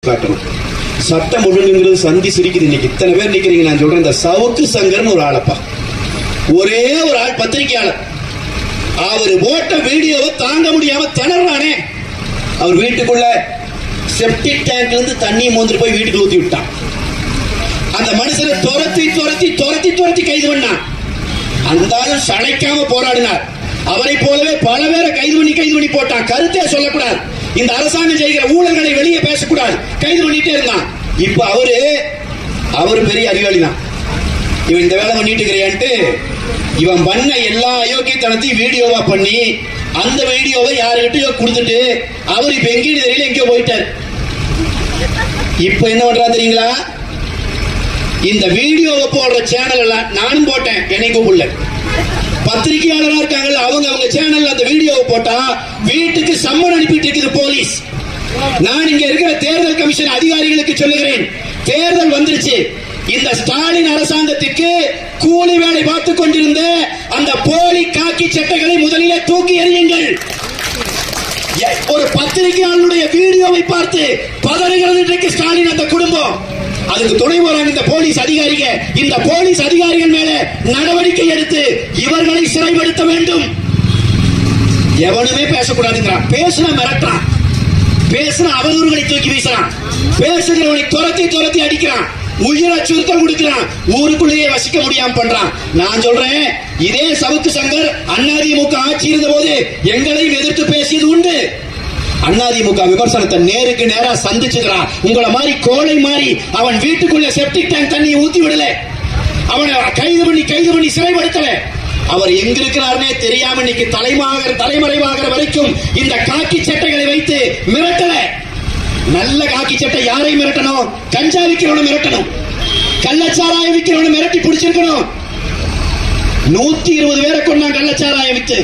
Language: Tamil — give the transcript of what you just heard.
காட்டணும். சட்டம் ஒழுங்குங்கிறது சந்தி சிரிக்குது. இன்னைக்கு இத்தனை பேர் நிக்கிறீங்க. நான் சொல்றேன், இந்த சவுக்கு சங்கர்னு ஒரு ஆளப்பா, ஒரே ஒரு ஆள் பத்திரிகையாளர், அவர் போட்ட வீடியோவை தாங்க முடியாம திணறானே. அவர் வீட்டுக்குள்ள செப்டிக் டேங்க்ல இருந்து தண்ணி மோந்துட்டு போய் வீட்டுக்கு ஊத்தி விட்டான். அந்த மனுஷனை துரத்தி துரத்தி துரத்தி துரத்தி கைது பண்ணான். அந்த ஆளும் சளைக்காம போராடினார். அவரை போலவே பல பேரை கைது பண்ணி போட்டான். கருத்தே சொல்லக்கூடாது, இந்த அரசாங்கம் செய்கிற ஊழல்களை வெளியே பேசக்கூடாது, கைது பண்ணிட்டே இருந்தான். இப்ப அவரு பெரிய அறிவாளி தான். இவன் இந்த வேலை பண்ணிட்டு இருக்கிறான்ட்டு இவன் பண்ண எல்லா அயோக்கியத்தனத்தையும் வீடியோவா பண்ணி அந்த வீடியோவை யாருக்கிட்டயோ கொடுத்துட்டு அவர் இப்ப எங்கேயும் தெரியல, எங்கேயோ போயிட்டார். இப்ப என்ன பண்றா தெரியுங்களா? இந்த வீடியோவை போடுற சேனல் எல்லாம் நானும் போட்டேன், என்னை கூப்பிடல. பத்திரிகையாளராக இருக்காங்கல்ல, அவங்க சேனல்ல அந்த வீடியோவை போட்டா வீட்டுக்கு சம்மன் அனுப்பிட்டு இருக்குது போலீஸ். நான் இங்க இருக்கிற தேர்தல் கமிஷன் அதிகாரிகளுக்கு சொல்லுகிறேன், தேர்தல் வந்துருச்சு. இந்த ஸ்டாலின் அரசாங்கத்துக்கு கூலி வேலை பார்த்துக் கொண்டிருந்த அந்த போலி காக்கி சட்டைகளை முதலிலே தூக்கி எறியுங்கள். ஒரு பத்திரிகையாளருடைய வீடியோவை பார்த்து பதறுகிறது இன்றைக்கு ஸ்டாலின் அந்த குடும்பம். அதுக்கு துணை போறாங்க இந்த போலீஸ் அதிகாரிகள். இந்த போலீஸ் அதிகாரிகள் மேல நடவடிக்கை எடுத்து இவர்களை சிறைப்படுத்த வேண்டும். எவனுமே பேசக்கூடாதுங்கிறான், பேசுனா மிரட்டான், பேசுனா அவதூறுகளை தூக்கி வீசுறான், பேசுகிறவனை துரத்தி துரத்தி அடிக்கிறான், உயிர் அச்சுறுத்தல் கொடுக்கிறான், ஊருக்குள்ளேயே வசிக்க முடியாம பண்றான். நான் சொல்றேன், இதே சவுக்கு சங்கர் அதிமுக ஆட்சி இருந்த போது எங்களையும் எதிர்த்து பேசியது உண்டு. அதிமுக விமர்சனத்தை நேருக்கு நேரா சந்திச்சுக்கிறான். உங்களை மாதிரி கோழை மாதிரி அவன் வீட்டுக்குள்ள செப்டிக் டேங்க் தண்ணியை ஊத்தி விடல, அவனை கைது பண்ணி சிறைப்படுத்தல. அவர் எங்க இருக்கிறாருன்னே தெரியாம இன்னைக்கு தலைமறைவாகிற வரைக்கும் இந்த காக்கி சட்டைகளை வைத்து மிரட்டல. நல்ல காக்கி சட்டை யாரை மிரட்டணும்? கஞ்சா விக்கிறவனை மிரட்டணும், கள்ளச்சாராயம் விக்கிறவனை மிரட்டி பிடிச்சிருக்கணும். 120 பேரை கொண்டான் கள்ளச்சாராயம் வித்து.